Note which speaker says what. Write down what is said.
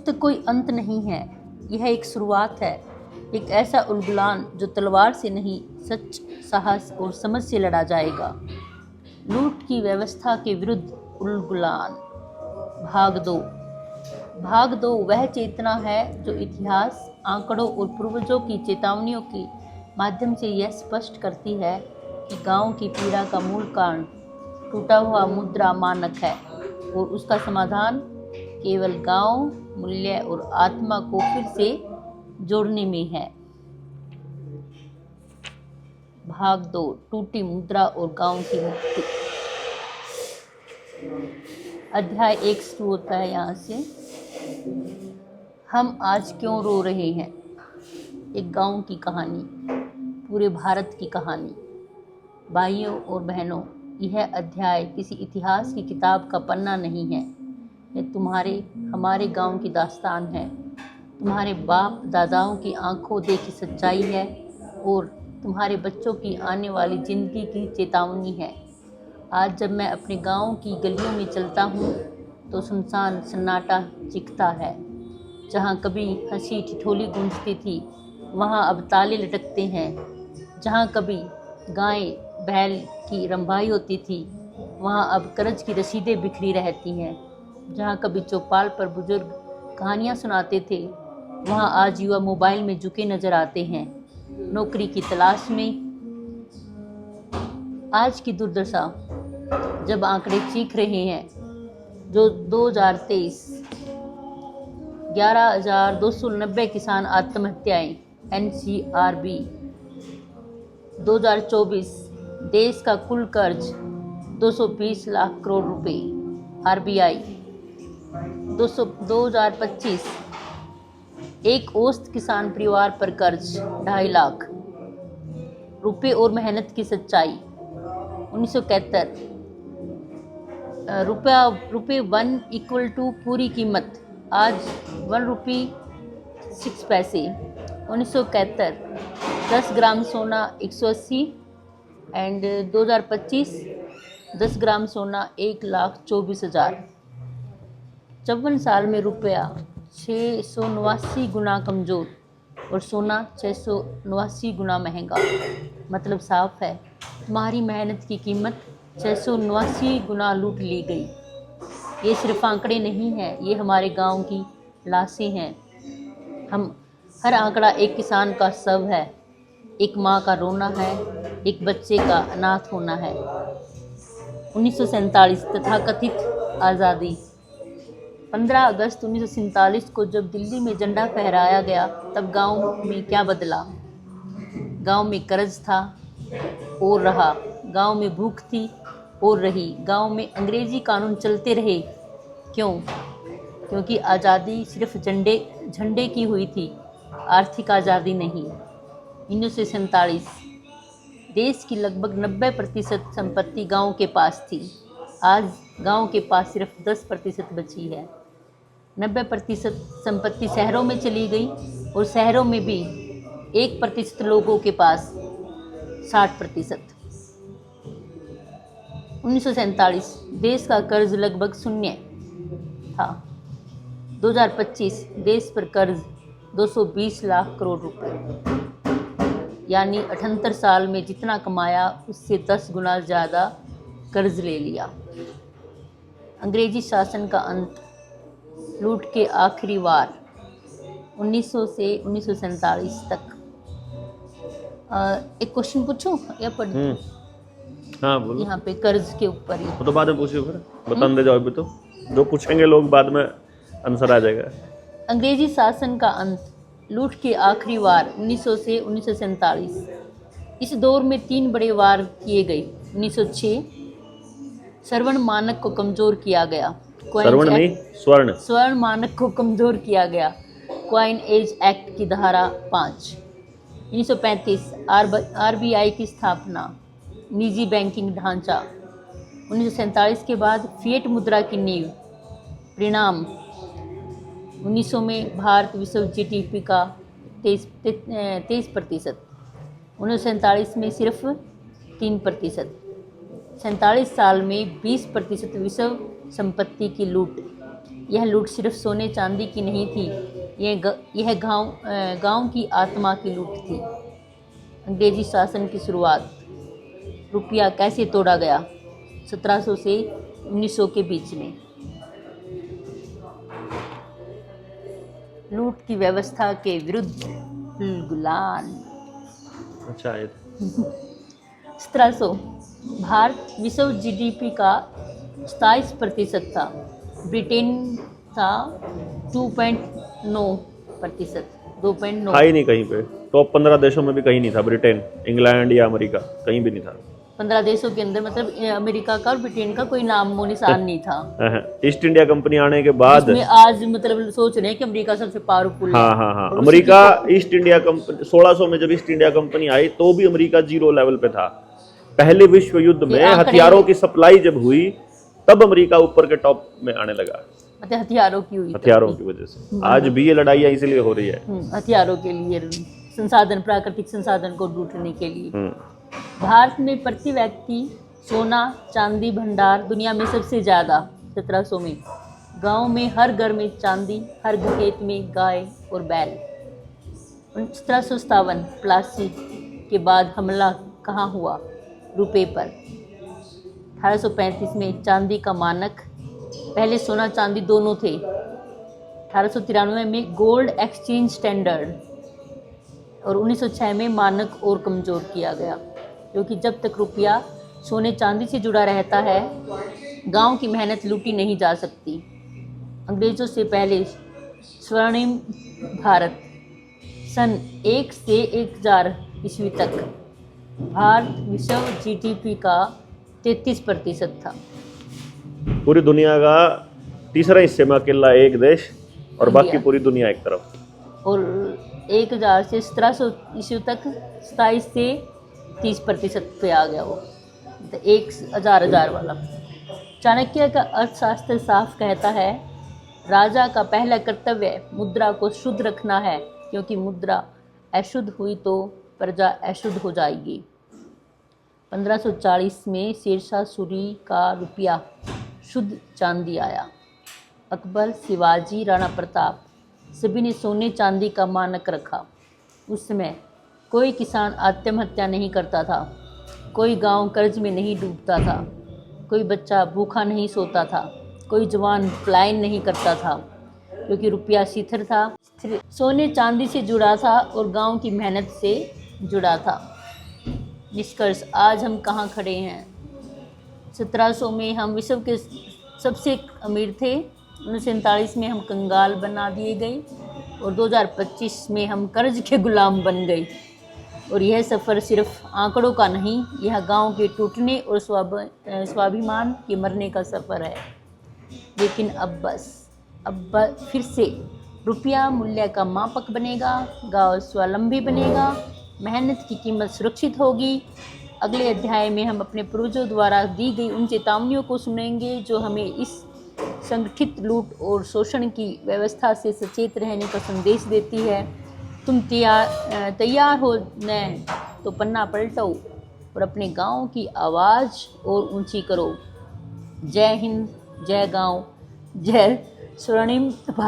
Speaker 1: तो कोई अंत नहीं है, यह एक शुरुआत है, एक ऐसा उलगुलान जो तलवार से नहीं, सच, साहस और समझ से लड़ा जाएगा। लूट की व्यवस्था के विरुद्ध उलगुलान। भाग दो। भाग दो वह चेतना है जो इतिहास, आंकड़ों और पूर्वजों की चेतावनियों के माध्यम से यह स्पष्ट करती है कि गांव की पीड़ा का मूल कारण टूटा हुआ मुद्रा मानक है और उसका समाधान केवल गांव, मूल्य और आत्मा को फिर से जोड़ने में है। भाग 2, टूटी मुद्रा और गांव की मुक्ति। अध्याय 1 शुरू होता है यहाँ से। हम आज क्यों रो रहे हैं। एक गांव की कहानी, पूरे भारत की कहानी। भाइयों और बहनों, यह अध्याय किसी इतिहास की किताब का पन्ना नहीं है। यह तुम्हारे, हमारे गांव की दास्तान है। तुम्हारे बाप दादाओं की आंखों देखी सच्चाई है और तुम्हारे बच्चों की आने वाली जिंदगी की चेतावनी है। आज जब मैं अपने गांव की गलियों में चलता हूँ तो सुनसान सन्नाटा चिखता है। जहाँ कभी हंसी ठिठोली गूंजती थी वहाँ अब ताले लटकते हैं। जहाँ कभी गाय बैल की रंभाई होती थी वहाँ अब कर्ज की रसीदें बिखरी रहती हैं। जहाँ कभी चौपाल पर बुजुर्ग कहानियाँ सुनाते थे वहाँ आज युवा मोबाइल में झुके नजर आते हैं, नौकरी की तलाश में। आज की दुर्दशा, जब आंकड़े चीख रहे हैं, जो 2023 11,290 किसान आत्महत्याएं, NCRB। 2024 देश का कुल कर्ज 220 लाख करोड़ रुपए, RBI। 2025 एक औसत किसान परिवार पर कर्ज 2.5 लाख रुपए और मेहनत की सच्चाई। 1971 रुपये 1 इक्वल टू पूरी कीमत, आज 1 रुपये 6 पैसे। 1971 10 ग्राम सोना 180 एंड 2025 10 ग्राम सोना 1,24,000। 54 साल में रुपया 689 गुना कमज़ोर और सोना 689 गुना महंगा। मतलब साफ है, तुम्हारी मेहनत की कीमत 689 गुना लूट ली गई। ये सिर्फ आंकड़े नहीं हैं, ये हमारे गांव की लाशें हैं। हम हर आंकड़ा एक किसान का शव है, एक माँ का रोना है, एक बच्चे का अनाथ होना है। 1947 तथाकथित आज़ादी। 15 अगस्त 1947 को जब दिल्ली में झंडा फहराया गया तब गांव में क्या बदला। गांव में कर्ज था और रहा, गांव में भूख थी और रही, गांव में अंग्रेजी कानून चलते रहे। क्यों? क्योंकि आज़ादी सिर्फ झंडे की हुई थी, आर्थिक आज़ादी नहीं। 1947 देश की लगभग 90% संपत्ति गांव के पास थी। आज गांव के पास सिर्फ 10% बची है। 90% संपत्ति शहरों में चली गई और शहरों में भी 1% लोगों के पास 60%। 1947 देश का कर्ज लगभग शून्य था। 2025 देश पर कर्ज 220 लाख करोड़ रुपए, यानी 78 साल में जितना कमाया उससे 10 गुना ज़्यादा कर्ज ले लिया। अंग्रेजी शासन का अंत, लूट के आखिरी वार 1900 से 1947 तक। एक क्वेश्चन पूछूं या पढ़?
Speaker 2: हाँ बोलो।
Speaker 1: यहाँ पे कर्ज के ऊपर ही।
Speaker 2: वो तो बाद में पूछिए, फिर बता दे जाओ। अभी तो जो पूछेंगे लोग बाद में आंसर आ जाएगा।
Speaker 1: अंग्रेजी शासन का अंत, लूट के आखिरी वार 1900 से 1947। इस दौर में 3 बड़े वार किए गए। 1906 स्वर्ण मानक को कमज़ोर किया गया। स्वर्ण मानक को कमज़ोर किया गया। क्वाइन एज एक्ट की धारा 5। 1935 RBI की स्थापना, निजी बैंकिंग ढांचा। 1947 के बाद फिएट मुद्रा की नींव। परिणाम, 1900 में भारत विश्व GDP का 23%। 1947 में सिर्फ 3%। 47 साल में 20% विश्व संपत्ति की लूट। यह लूट सिर्फ सोने चांदी की नहीं थी, यह गांव की आत्मा की लूट थी। अंग्रेजी शासन की शुरुआत। रुपया कैसे तोड़ा गया? 1700 से 1900 के बीच में। लूट की व्यवस्था के विरुद्ध गुलान।
Speaker 2: अच्छा है।
Speaker 1: 1700 भारत विश्व जीडीपी का 27% था, ब्रिटेन था 2.9%, 2.9।
Speaker 2: था ही नहीं कहीं पे, टॉप 15 देशों में भी कहीं नहीं था। ब्रिटेन, इंग्लैंड या अमेरिका कहीं भी नहीं था।
Speaker 1: 15 देशों के अंदर मतलब अमेरिका का और ब्रिटेन का कोई नामो निशान नहीं था।
Speaker 2: ईस्ट इंडिया कंपनी आने के बाद
Speaker 1: इसमें आज मतलब सोच रहे हैं कि अमेरिका सबसे पावरफुल है।
Speaker 2: हाँ, अमेरिका ईस्ट इंडिया कंपनी 1600 में जब ईस्ट इंडिया कंपनी आई तो भी अमेरिका 0 लेवल पे था। पहले विश्व युद्ध में हथियारों की सप्लाई जब हुई तब अमेरिका ऊपर के टॉप में आने लगा,
Speaker 1: मतलब हथियारों की हुई,
Speaker 2: हथियारों की वजह से। आज भी ये लड़ाइयाँ इसलिए हो रही है,
Speaker 1: हथियारों के लिए, संसाधन, प्राकृतिक संसाधन को लूटने के लिए। भारत में प्रति व्यक्ति सोना चांदी भंडार दुनिया में सबसे ज़्यादा। 1700 में गांव में हर घर में चांदी, हर खेत में गाय और बैल। 1757 प्लासी के बाद हमला कहाँ हुआ? रुपए पर। 1835 में चांदी का मानक, पहले सोना चांदी दोनों थे। 1893 में गोल्ड एक्सचेंज स्टैंडर्ड और 1906 में मानक और कमज़ोर किया गया, क्योंकि जब तक रुपया सोने चांदी से जुड़ा रहता है गांव की मेहनत लूटी नहीं जा सकती। अंग्रेज़ों से पहले स्वर्णिम भारत सन 1 से 1000 ईस्वी तक भारत विश्व जीडीपी का 33% था।
Speaker 2: पूरी दुनिया का तीसरा हिस्से में अकेला एक देश और बाकी पूरी दुनिया एक तरफ।
Speaker 1: और 1000 से 1700 ईस्वी तक 27 से 30% पे आ गया वो, तो 1000 वाला। चाणक्य का अर्थशास्त्र साफ कहता है, राजा का पहला कर्तव्य मुद्रा को शुद्ध रखना है, क्योंकि मुद्रा अशुद्ध हुई तो प्रजा अशुद्ध हो जाएगी। 1540 में शेरशाह सूरी का रुपया शुद्ध चांदी आया। अकबर, शिवाजी, राणा प्रताप सभी ने सोने चांदी का मानक रखा। उस समय कोई किसान आत्महत्या नहीं करता था, कोई गांव कर्ज में नहीं डूबता था, कोई बच्चा भूखा नहीं सोता था, कोई जवान पलायन नहीं करता था, क्योंकि रुपया स्थिर था, सोने चांदी से जुड़ा था और गांव की मेहनत से जुड़ा था। निष्कर्ष, आज हम कहाँ खड़े हैं? 1700 में हम विश्व के सबसे अमीर थे, 1947 में हम कंगाल बना दिए गए और 2025 में हम कर्ज के गुलाम बन गए। और यह सफ़र सिर्फ आंकड़ों का नहीं, यह गांव के टूटने और स्वाभिमान के मरने का सफ़र है। लेकिन अब फिर से रुपया मूल्य का मापक बनेगा, गांव स्वावलंबी बनेगा, मेहनत की कीमत सुरक्षित होगी। अगले अध्याय में हम अपने पूर्वजों द्वारा दी गई उन चेतावनियों को सुनेंगे जो हमें इस संगठित लूट और शोषण की व्यवस्था से सचेत रहने का संदेश देती है। तुम तैयार हो न तो पन्ना पलटो और अपने गांव की आवाज़ और ऊंची करो। जय हिंद, जय गांव, जय स्वर्णिम भारत।